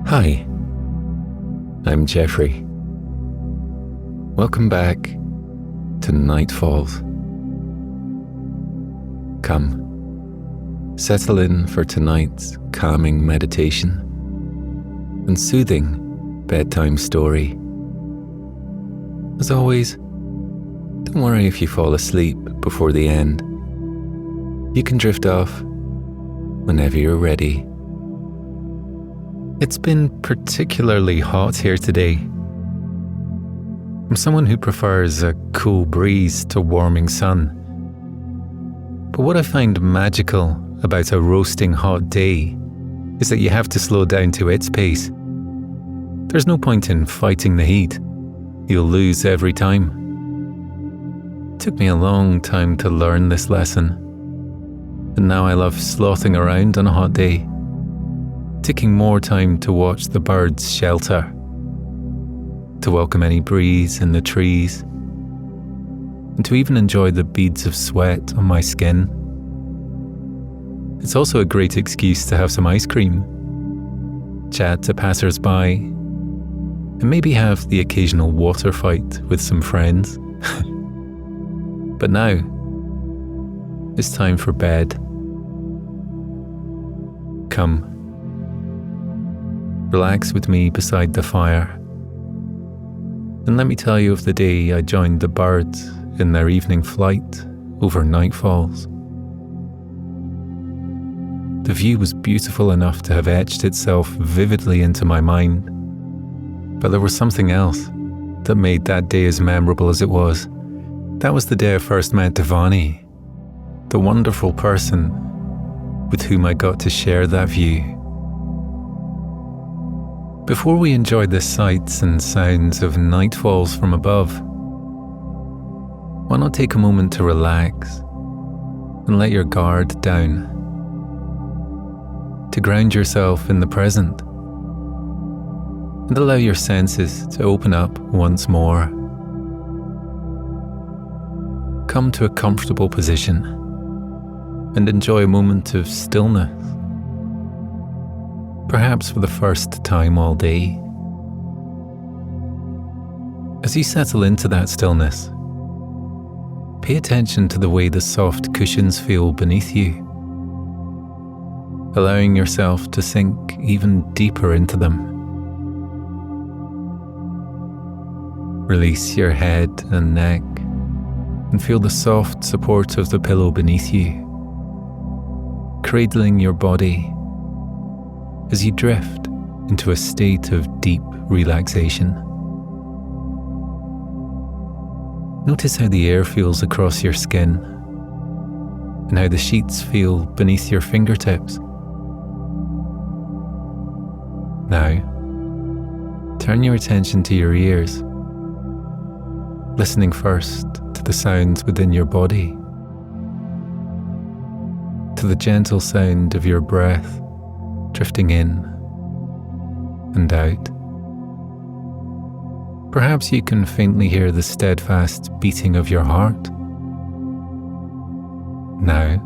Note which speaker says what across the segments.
Speaker 1: Hi, I'm Geoffrey. Welcome back to Nightfalls. Come, settle in for tonight's calming meditation and soothing bedtime story. As always, don't worry if you fall asleep before the end. You can drift off whenever you're ready. It's been particularly hot here today. I'm someone who prefers a cool breeze to warming sun. But what I find magical about a roasting hot day is that you have to slow down to its pace. There's no point in fighting the heat. You'll lose every time. It took me a long time to learn this lesson, and now I love slothing around on a hot day, taking more time to watch the birds shelter, to welcome any breeze in the trees, and to even enjoy the beads of sweat on my skin. It's also a great excuse to have some ice cream, chat to passers-by, and maybe have the occasional water fight with some friends. But now, it's time for bed. Come, relax with me beside the fire, and let me tell you of the day I joined the birds in their evening flight over nightfalls. The view was beautiful enough to have etched itself vividly into my mind, but there was something else that made that day as memorable as it was. That was the day I first met Dhvani, the wonderful person with whom I got to share that view. Before we enjoy the sights and sounds of nightfalls from above, why not take a moment to relax and let your guard down, to ground yourself in the present and allow your senses to open up once more. Come to a comfortable position and enjoy a moment of stillness, perhaps for the first time all day. As you settle into that stillness, pay attention to the way the soft cushions feel beneath you, allowing yourself to sink even deeper into them. Release your head and neck and feel the soft support of the pillow beneath you, cradling your body as you drift into a state of deep relaxation. Notice how the air feels across your skin and how the sheets feel beneath your fingertips. Now, turn your attention to your ears, listening first to the sounds within your body, to the gentle sound of your breath drifting in and out. Perhaps you can faintly hear the steadfast beating of your heart. Now,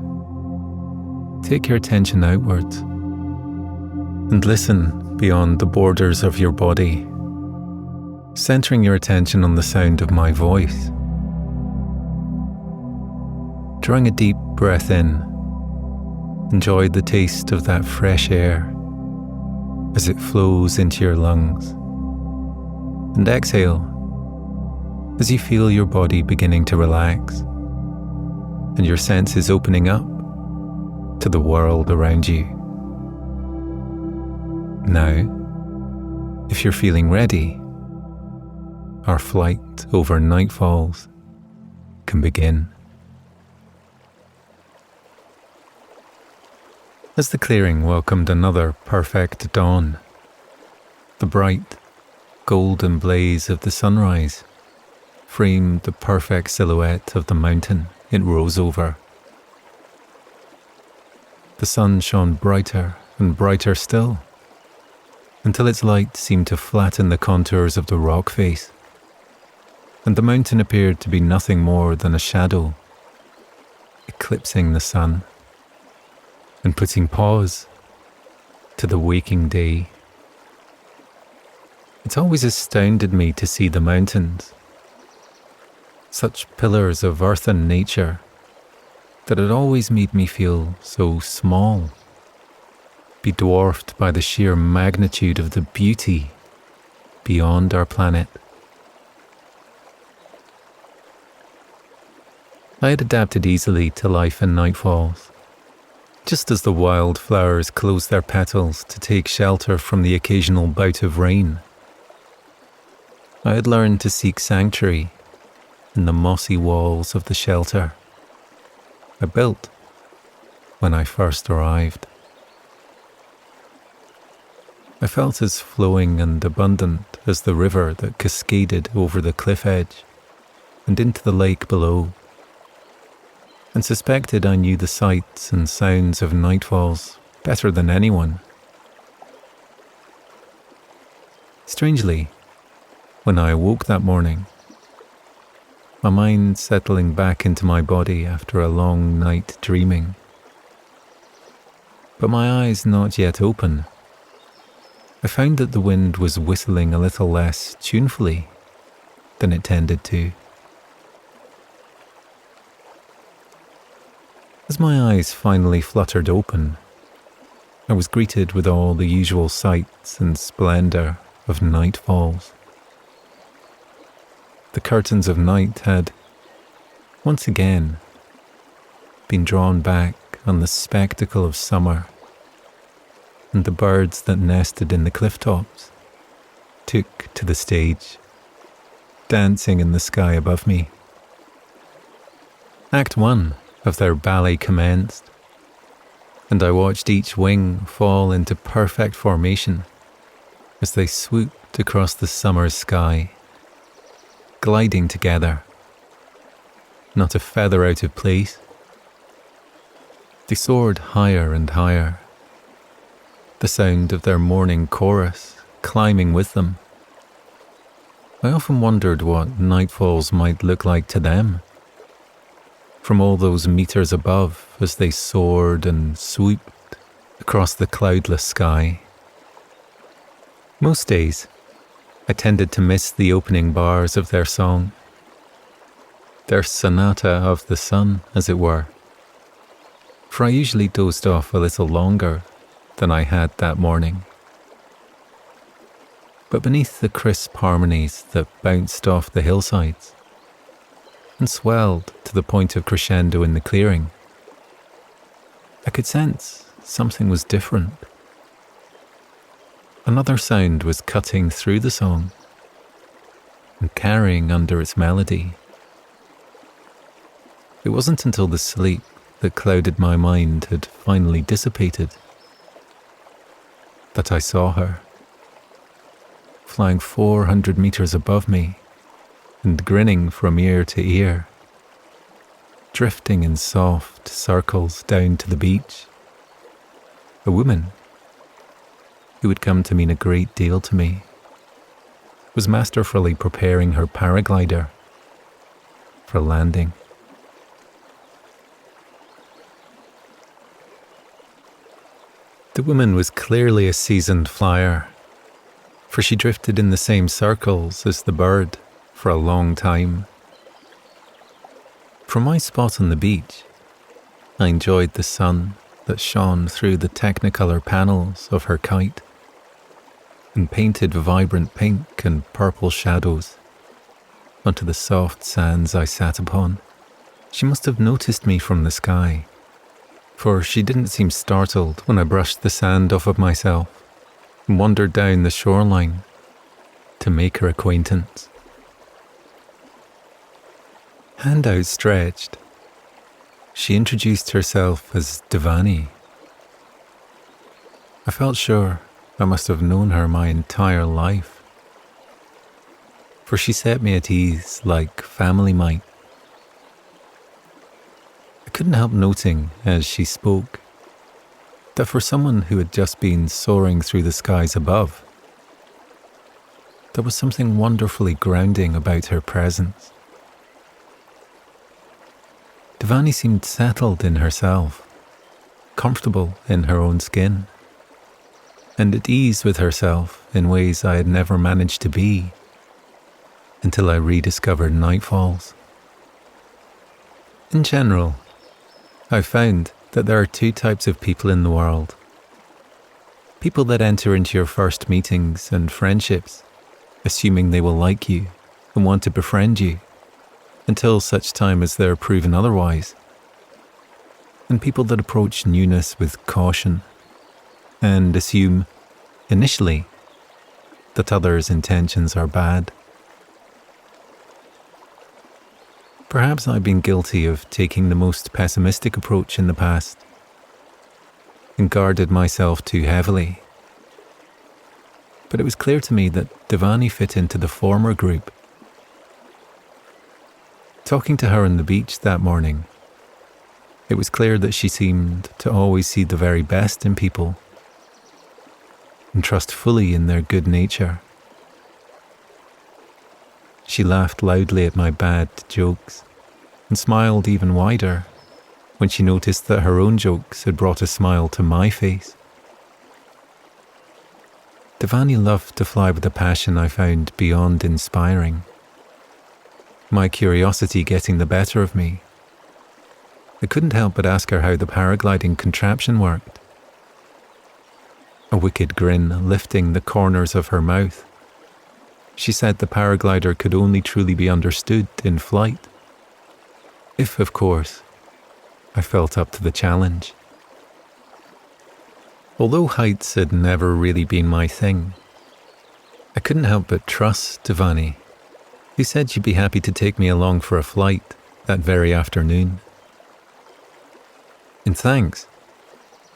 Speaker 1: take your attention outwards and listen beyond the borders of your body, centering your attention on the sound of my voice. Drawing a deep breath in, enjoy the taste of that fresh air as it flows into your lungs. And exhale as you feel your body beginning to relax and your senses opening up to the world around you. Now, if you're feeling ready, our flight over nightfalls can begin. As the clearing welcomed another perfect dawn, the bright, golden blaze of the sunrise framed the perfect silhouette of the mountain it rose over. The sun shone brighter and brighter still, until its light seemed to flatten the contours of the rock face, and the mountain appeared to be nothing more than a shadow, eclipsing the sun and putting pause to the waking day. It's always astounded me to see the mountains, such pillars of earth and nature, that it always made me feel so small, be dwarfed by the sheer magnitude of the beauty beyond our planet. I had adapted easily to life in nightfalls, just as the wildflowers close their petals to take shelter from the occasional bout of rain. I had learned to seek sanctuary in the mossy walls of the shelter I built when I first arrived. I felt as flowing and abundant as the river that cascaded over the cliff edge and into the lake below, and suspected I knew the sights and sounds of nightfalls better than anyone. Strangely, when I awoke that morning, my mind settling back into my body after a long night dreaming, but my eyes not yet open, I found that the wind was whistling a little less tunefully than it tended to. As my eyes finally fluttered open, I was greeted with all the usual sights and splendour of nightfalls. The curtains of night had, once again, been drawn back on the spectacle of summer, and the birds that nested in the cliff tops took to the stage, dancing in the sky above me. Act 1 of their ballet commenced, and I watched each wing fall into perfect formation as they swooped across the summer sky, gliding together, not a feather out of place. They soared higher and higher, the sound of their morning chorus climbing with them. I often wondered what nightfalls might look like to them, from all those meters above as they soared and swooped across the cloudless sky. Most days, I tended to miss the opening bars of their song, their sonata of the sun, as it were, for I usually dozed off a little longer than I had that morning. But beneath the crisp harmonies that bounced off the hillsides and swelled to the point of crescendo in the clearing, I could sense something was different. Another sound was cutting through the song and carrying under its melody. It wasn't until the sleep that clouded my mind had finally dissipated that I saw her, flying 400 meters above me and grinning from ear to ear, drifting in soft circles down to the beach. A woman who would come to mean a great deal to me was masterfully preparing her paraglider for landing. The woman was clearly a seasoned flyer, for she drifted in the same circles as the bird for a long time. From my spot on the beach, I enjoyed the sun that shone through the technicolor panels of her kite and painted vibrant pink and purple shadows onto the soft sands I sat upon. She must have noticed me from the sky, for she didn't seem startled when I brushed the sand off of myself and wandered down the shoreline to make her acquaintance. Hand outstretched, she introduced herself as Dhvani. I felt sure I must have known her my entire life, for she set me at ease like family might. I couldn't help noting as she spoke that for someone who had just been soaring through the skies above, there was something wonderfully grounding about her presence. Dhvani seemed settled in herself, comfortable in her own skin, and at ease with herself in ways I had never managed to be until I rediscovered nightfalls. In general, I've found that there are two types of people in the world. People that enter into your first meetings and friendships, assuming they will like you and want to befriend you until such time as they're proven otherwise. And people that approach newness with caution and assume, initially, that others' intentions are bad. Perhaps I've been guilty of taking the most pessimistic approach in the past and guarded myself too heavily. But it was clear to me that Dhvani fit into the former group. Talking to her on the beach that morning, it was clear that she seemed to always see the very best in people and trust fully in their good nature. She laughed loudly at my bad jokes and smiled even wider when she noticed that her own jokes had brought a smile to my face. Dhvani loved to fly with a passion I found beyond inspiring, my curiosity getting the better of me. I couldn't help but ask her how the paragliding contraption worked, a wicked grin lifting the corners of her mouth. She said the paraglider could only truly be understood in flight. If, of course, I felt up to the challenge. Although heights had never really been my thing, I couldn't help but trust Dhvani, who said she'd be happy to take me along for a flight that very afternoon. In thanks,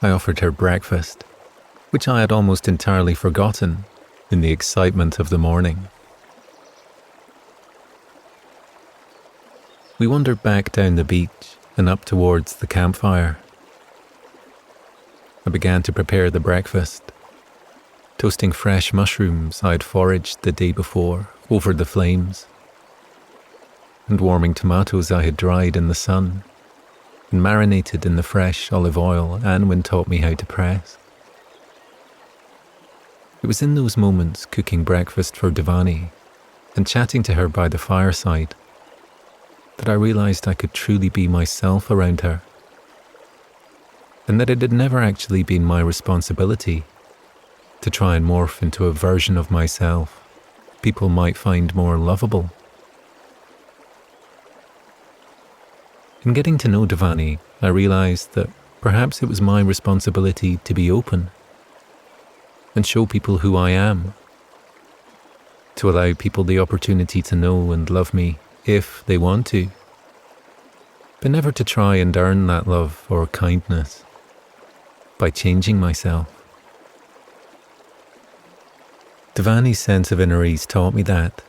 Speaker 1: I offered her breakfast, which I had almost entirely forgotten in the excitement of the morning. We wandered back down the beach and up towards the campfire. I began to prepare the breakfast, toasting fresh mushrooms I'd foraged the day before over the flames, and warming tomatoes I had dried in the sun and marinated in the fresh olive oil Anwin taught me how to press. It was in those moments cooking breakfast for Dhvani and chatting to her by the fireside that I realised I could truly be myself around her, and that it had never actually been my responsibility to try and morph into a version of myself people might find more lovable. In getting to know Dhvani, I realised that perhaps it was my responsibility to be open and show people who I am, to allow people the opportunity to know and love me if they want to, but never to try and earn that love or kindness by changing myself. Dhvani's sense of inner ease taught me that,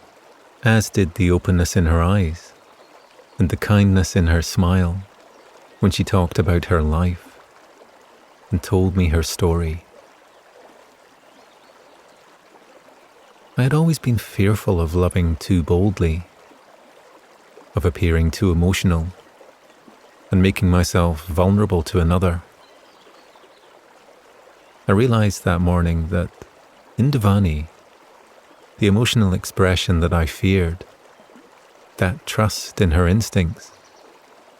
Speaker 1: as did the openness in her eyes and the kindness in her smile when she talked about her life and told me her story. I had always been fearful of loving too boldly, of appearing too emotional and making myself vulnerable to another. I realised that morning that in Dhvani, the emotional expression that I feared, that trust in her instincts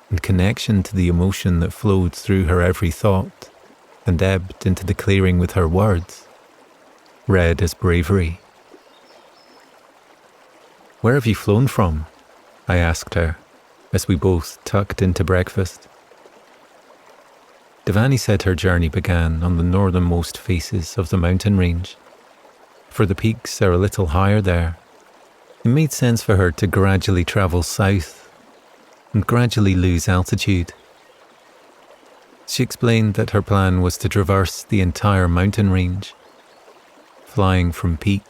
Speaker 1: and connection to the emotion that flowed through her every thought and ebbed into the clearing with her words, read as bravery. "Where have you flown from?" I asked her as we both tucked into breakfast. Dhvani said her journey began on the northernmost faces of the mountain range, for the peaks are a little higher there. It made sense for her to gradually travel south and gradually lose altitude. She explained that her plan was to traverse the entire mountain range, flying from peak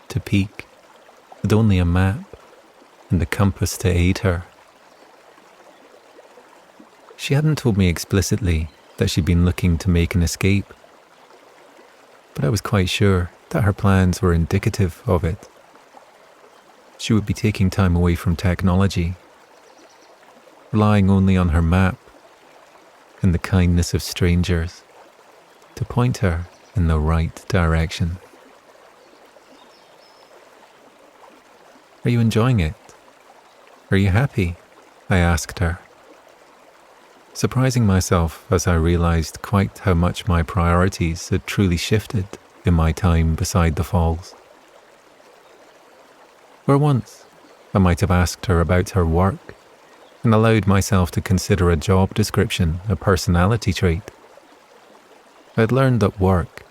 Speaker 1: to peak with only a map and a compass to aid her. She hadn't told me explicitly that she'd been looking to make an escape, but I was quite sure that her plans were indicative of it. she would be taking time away from technology, relying only on her map and the kindness of strangers to point her in the right direction. Are you enjoying it? Are you happy? I asked her, surprising myself as I realized quite how much my priorities had truly shifted in my time beside the falls. Where once I might have asked her about her work and allowed myself to consider a job description a personality trait, I had learned that work,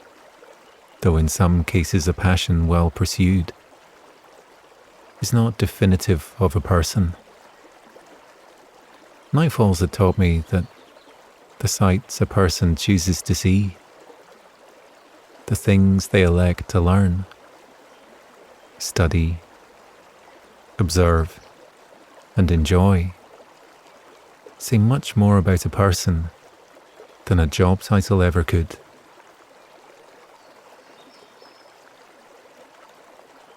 Speaker 1: though in some cases a passion well pursued, is not definitive of a person. Nightfalls had taught me that the sights a person chooses to see, the things they elect to learn, study, observe, and enjoy, say much more about a person than a job title ever could.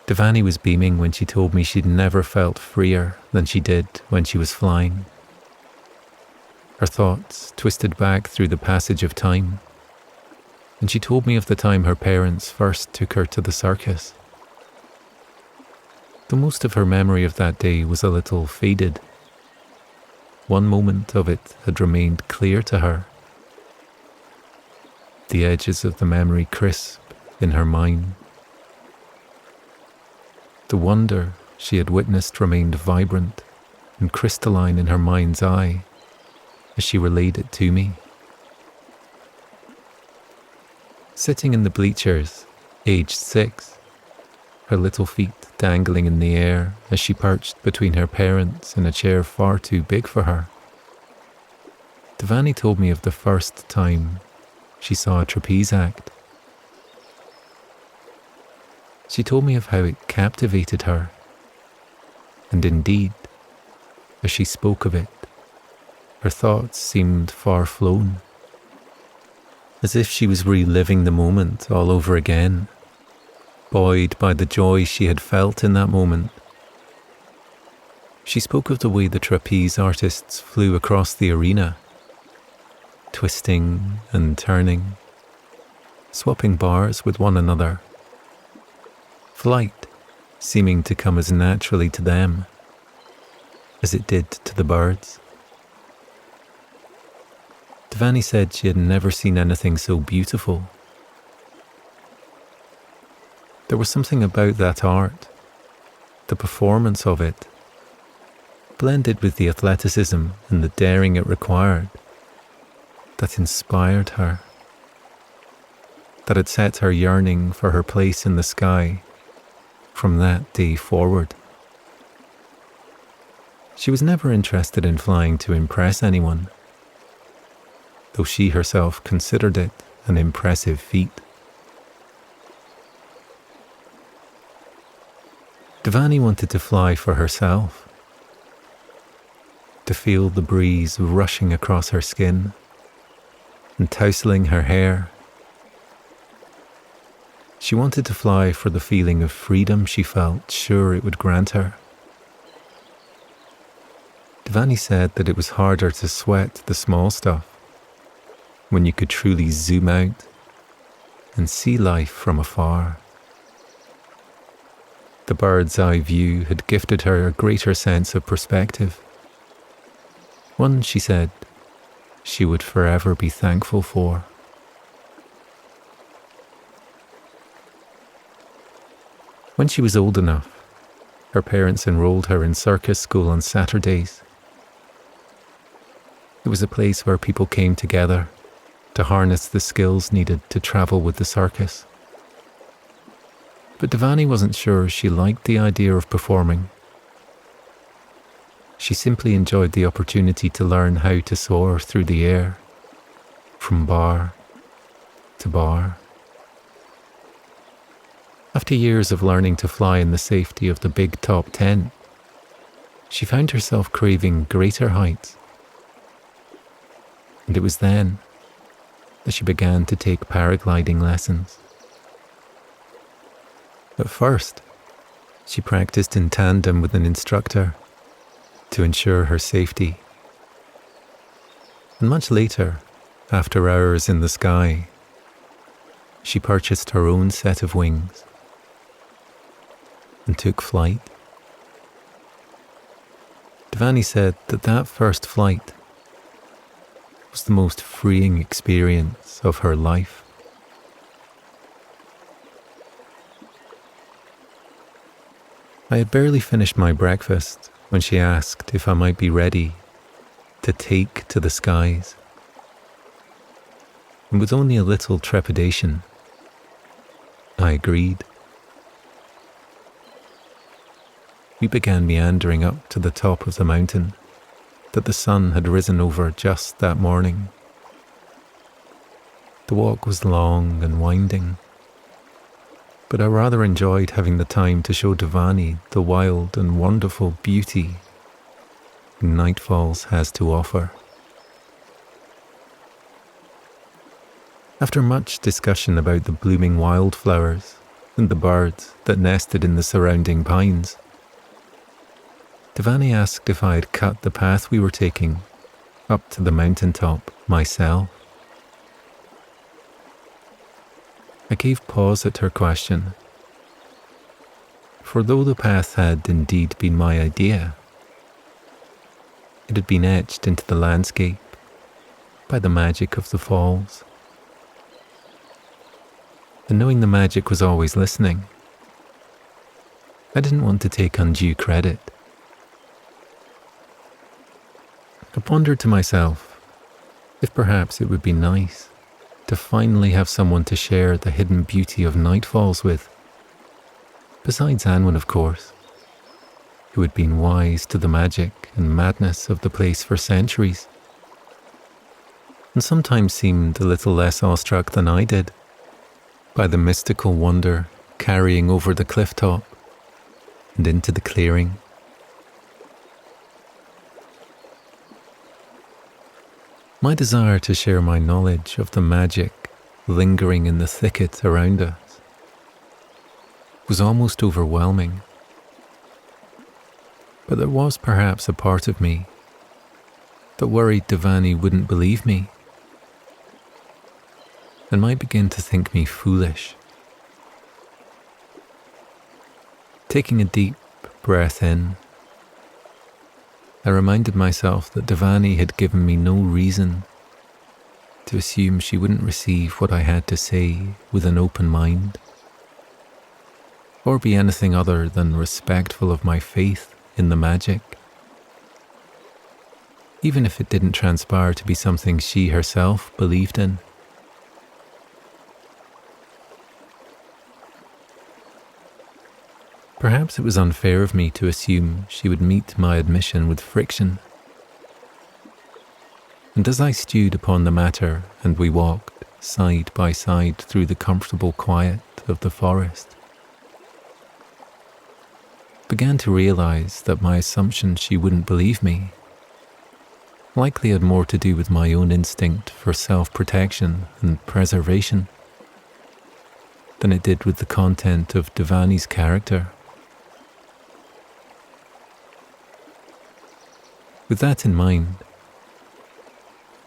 Speaker 1: Dhvani was beaming when she told me she'd never felt freer than she did when she was flying. Her thoughts twisted back through the passage of time, and she told me of the time her parents first took her to the circus. Though most of her memory of that day was a little faded, one moment of it had remained clear to her. The edges of the memory crisp in her mind. The wonder she had witnessed remained vibrant and crystalline in her mind's eye as she relayed it to me. Sitting in the bleachers, aged 6, her little feet dangling in the air as she perched between her parents in a chair far too big for her, Dhvani told me of the first time she saw a trapeze act. She told me of how it captivated her, and indeed, as she spoke of it, her thoughts seemed far flown, as if she was reliving the moment all over again, buoyed by the joy she had felt in that moment. She spoke of the way the trapeze artists flew across the arena, twisting and turning, swapping bars with one another, flight seeming to come as naturally to them as it did to the birds. Dhvani said she had never seen anything so beautiful. There was something about that art, the performance of it, blended with the athleticism and the daring it required, that inspired her, that had set her yearning for her place in the sky from that day forward. She was never interested in flying to impress anyone, though she herself considered it an impressive feat. Dhvani wanted to fly for herself, to feel the breeze rushing across her skin and tousling her hair. She wanted to fly for the feeling of freedom she felt sure it would grant her. Dhvani said that it was harder to sweat the small stuff when you could truly zoom out and see life from afar. The bird's eye view had gifted her a greater sense of perspective, one, she said, she would forever be thankful for. When she was old enough, her parents enrolled her in circus school on Saturdays. It was a place where people came together to harness the skills needed to travel with the circus. But Dhvani wasn't sure she liked the idea of performing. She simply enjoyed the opportunity to learn how to soar through the air, from bar to bar. After years of learning to fly in the safety of the big top tent, she found herself craving greater heights. And it was then that she began to take paragliding lessons. At first, She practiced in tandem with an instructor to ensure her safety. And much later, after hours in the sky, she purchased her own set of wings and took flight. Dhvani said that first flight was the most freeing experience of her life. I had barely finished my breakfast when she asked if I might be ready to take to the skies. And with only a little trepidation, I agreed. We began meandering up to the top of the mountain that the sun had risen over just that morning. The walk was long and winding, but I rather enjoyed having the time to show Dhvani the wild and wonderful beauty Nightfalls has to offer. After much discussion about the blooming wildflowers and the birds that nested in the surrounding pines, Dhvani asked if I had cut the path we were taking up to the mountaintop myself. I gave pause at her question, for though the path had indeed been my idea, it had been etched into the landscape by the magic of the falls. And knowing the magic was always listening, I didn't want to take undue credit. I pondered to myself if perhaps it would be nice to finally have someone to share the hidden beauty of Nightfalls with, besides Anwen, of course, who had been wise to the magic and madness of the place for centuries, and sometimes seemed a little less awestruck than I did by the mystical wonder carrying over the cliff top and into the clearing. My desire to share my knowledge of the magic lingering in the thicket around us was almost overwhelming. But there was perhaps a part of me that worried Dhvani wouldn't believe me and might begin to think me foolish. Taking a deep breath in, I reminded myself that Dhvani had given me no reason to assume she wouldn't receive what I had to say with an open mind, or be anything other than respectful of my faith in the magic, even if it didn't transpire to be something she herself believed in. Perhaps it was unfair of me to assume she would meet my admission with friction. And as I stewed upon the matter and we walked side by side through the comfortable quiet of the forest, began to realize that my assumption she wouldn't believe me likely had more to do with my own instinct for self-protection and preservation than it did with the content of Dhvani's character. With that in mind,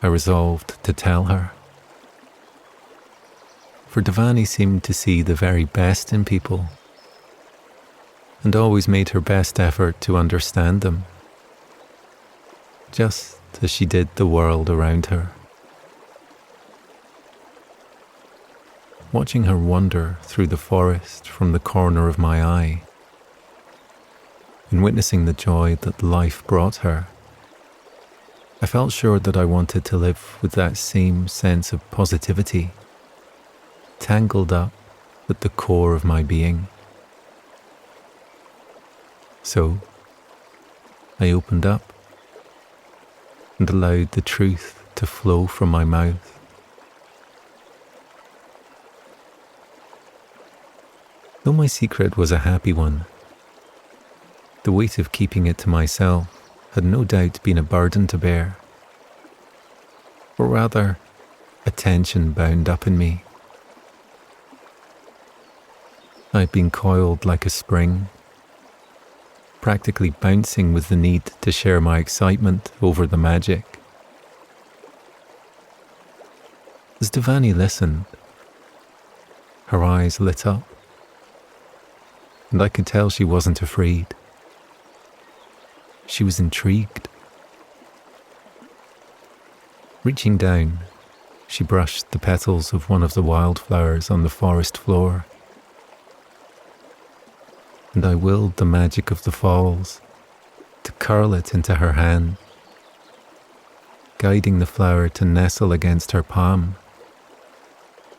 Speaker 1: I resolved to tell her. For Dhvani seemed to see the very best in people and always made her best effort to understand them, just as she did the world around her. Watching her wander through the forest from the corner of my eye, and witnessing the joy that life brought her, I felt sure that I wanted to live with that same sense of positivity, tangled up at the core of my being. So, I opened up and allowed the truth to flow from my mouth. Though my secret was a happy one, the weight of keeping it to myself had no doubt been a burden to bear, or rather, a tension bound up in me. I had been coiled like a spring practically bouncing with the need to share my excitement over the magic. As Dhvani listened, her eyes lit up, and I could tell she wasn't afraid. She was intrigued. Reaching down, she brushed the petals of one of the wildflowers on the forest floor, and I willed the magic of the falls to curl it into her hand, guiding the flower to nestle against her palm,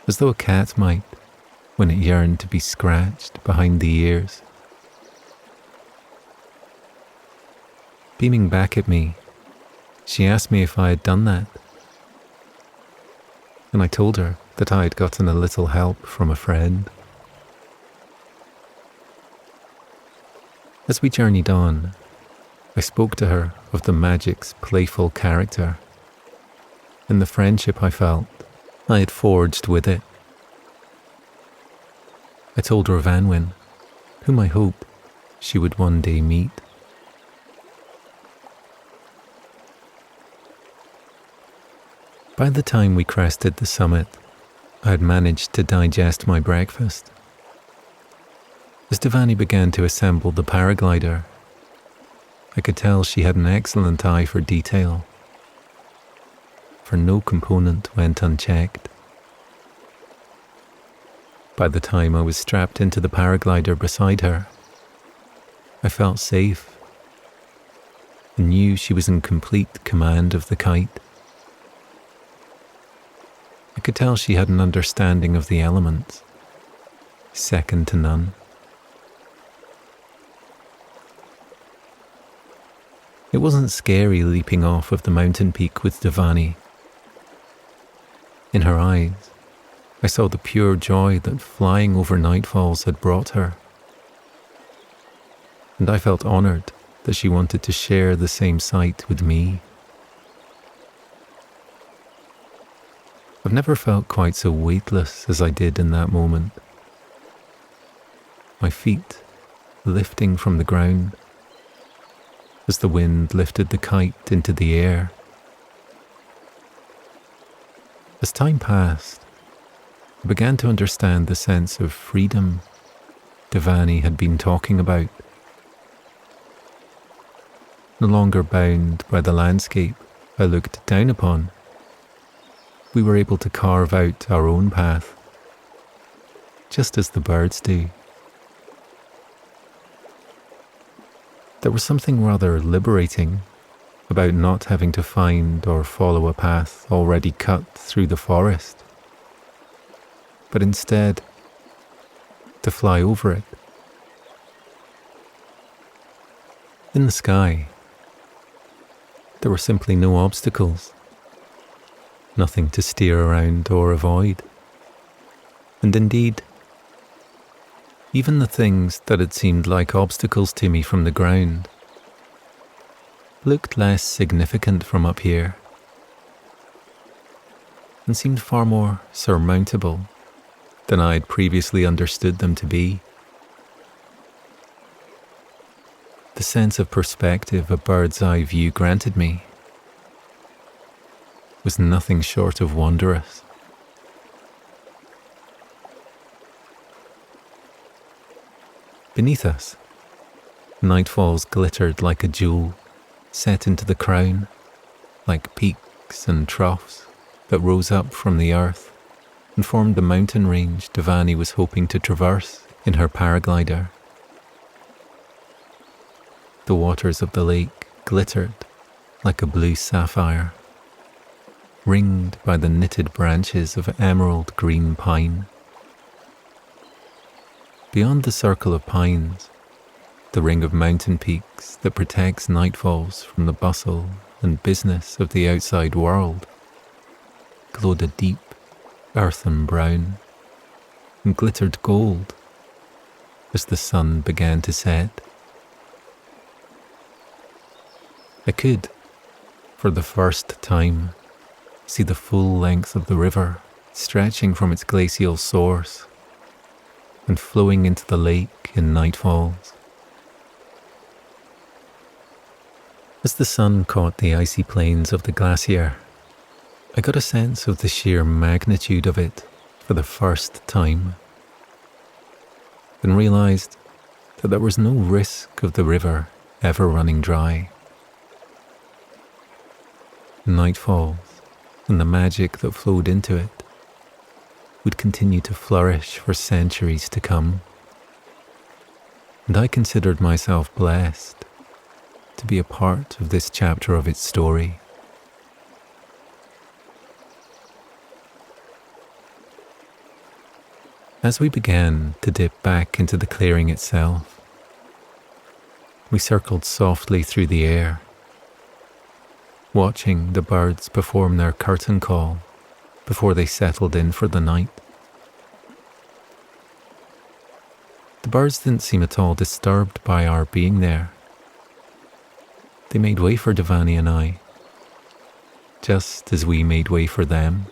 Speaker 1: as though a cat might when it yearned to be scratched behind the ears. Beaming back at me, she asked me if I had done that, and I told her that I had gotten a little help from a friend. As we journeyed on, I spoke to her of the magic's playful character and the friendship I felt I had forged with it. I told her of Anwen, whom I hoped she would one day meet. By the time we crested the summit, I had managed to digest my breakfast. As Dhvani began to assemble the paraglider, I could tell she had an excellent eye for detail, for no component went unchecked. By the time I was strapped into the paraglider beside her, I felt safe and knew she was in complete command of the kite. I could tell she had an understanding of the elements, second to none. It wasn't scary leaping off of the mountain peak with Dhvani. In her eyes, I saw the pure joy that flying over nightfalls had brought her, and I felt honoured that she wanted to share the same sight with me. I've never felt quite so weightless as I did in that moment. My feet lifting from the ground as the wind lifted the kite into the air. As time passed, I began to understand the sense of freedom Dhvani had been talking about. No longer bound by the landscape I looked down upon, we were able to carve out our own path, just as the birds do. There was something rather liberating about not having to find or follow a path already cut through the forest, but instead to fly over it. In the sky, there were simply no obstacles, nothing to steer around or avoid. And indeed, even the things that had seemed like obstacles to me from the ground looked less significant from up here and seemed far more surmountable than I had previously understood them to be. The sense of perspective a bird's eye view granted me was nothing short of wondrous. Beneath us, nightfalls glittered like a jewel set into the crown, like peaks and troughs that rose up from the earth and formed the mountain range Dhvani was hoping to traverse in her paraglider. The waters of the lake glittered like a blue sapphire, ringed by the knitted branches of emerald green pine. Beyond the circle of pines, the ring of mountain peaks that protects nightfalls from the bustle and business of the outside world, glowed a deep earthen brown and glittered gold as the sun began to set. I could, for the first time, see the full length of the river stretching from its glacial source and flowing into the lake in nightfalls. As the sun caught the icy plains of the glacier, I got a sense of the sheer magnitude of it for the first time, and realized that there was no risk of the river ever running dry. Nightfalls and the magic that flowed into it would continue to flourish for centuries to come, and I considered myself blessed to be a part of this chapter of its story. As we began to dip back into the clearing itself, we circled softly through the air, watching the birds perform their curtain call before they settled in for the night. The birds didn't seem at all disturbed by our being there. They made way for Dhvani and I, just as we made way for them.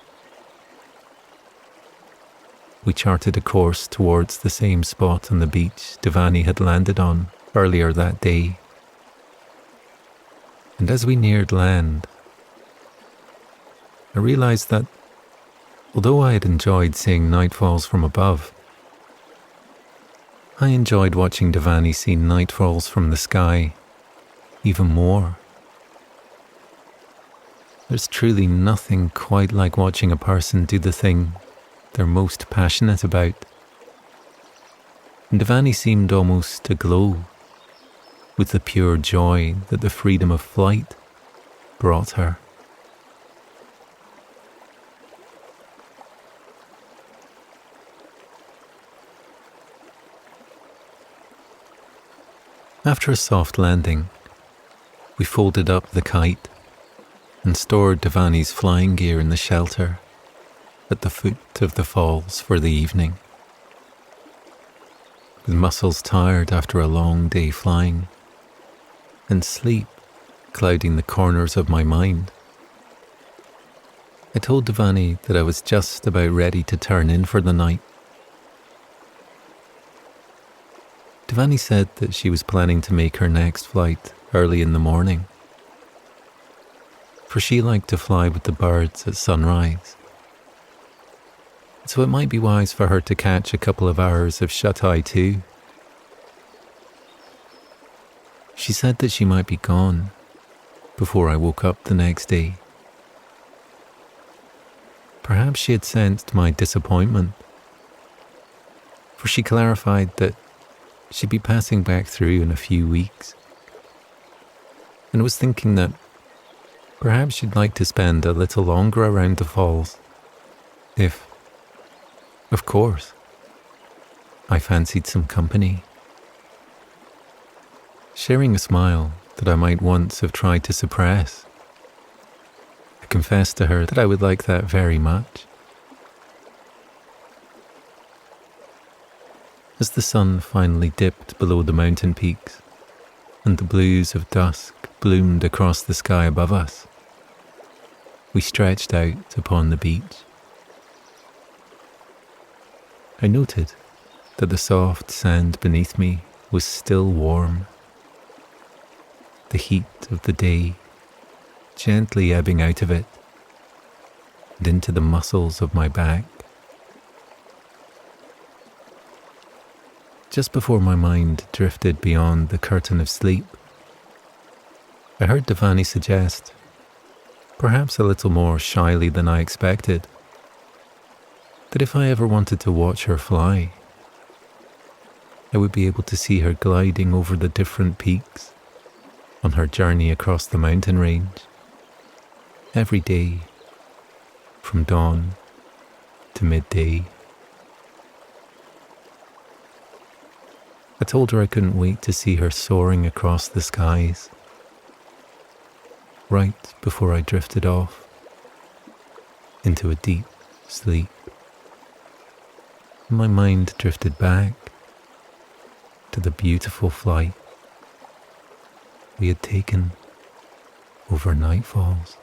Speaker 1: We charted a course towards the same spot on the beach Dhvani had landed on earlier that day. And as we neared land, I realized that although I had enjoyed seeing nightfalls from above, I enjoyed watching Dhvani see nightfalls from the sky even more. There's truly nothing quite like watching a person do the thing they're most passionate about. And Dhvani seemed almost to glow with the pure joy that the freedom of flight brought her. After a soft landing, we folded up the kite and stored Dhvani's flying gear in the shelter at the foot of the falls for the evening. With muscles tired after a long day flying, and sleep clouding the corners of my mind, I told Dhvani that I was just about ready to turn in for the night. Dhvani said that she was planning to make her next flight early in the morning, for she liked to fly with the birds at sunrise. So it might be wise for her to catch a couple of hours of shut-eye too. She said that she might be gone before I woke up the next day. Perhaps she had sensed my disappointment, for she clarified that she'd be passing back through in a few weeks, and was thinking that perhaps she'd like to spend a little longer around the falls, if, of course, I fancied some company. Sharing a smile that I might once have tried to suppress, I confessed to her that I would like that very much. As the sun finally dipped below the mountain peaks and the blues of dusk bloomed across the sky above us, we stretched out upon the beach. I noted that the soft sand beneath me was still warm, the heat of the day gently ebbing out of it and into the muscles of my back. Just before my mind drifted beyond the curtain of sleep, I heard Dhvani suggest, perhaps a little more shyly than I expected, that if I ever wanted to watch her fly, I would be able to see her gliding over the different peaks on her journey across the mountain range, every day, from dawn to midday. I told her I couldn't wait to see her soaring across the skies, right before I drifted off into a deep sleep. My mind drifted back to the beautiful flight we had taken over nightfalls.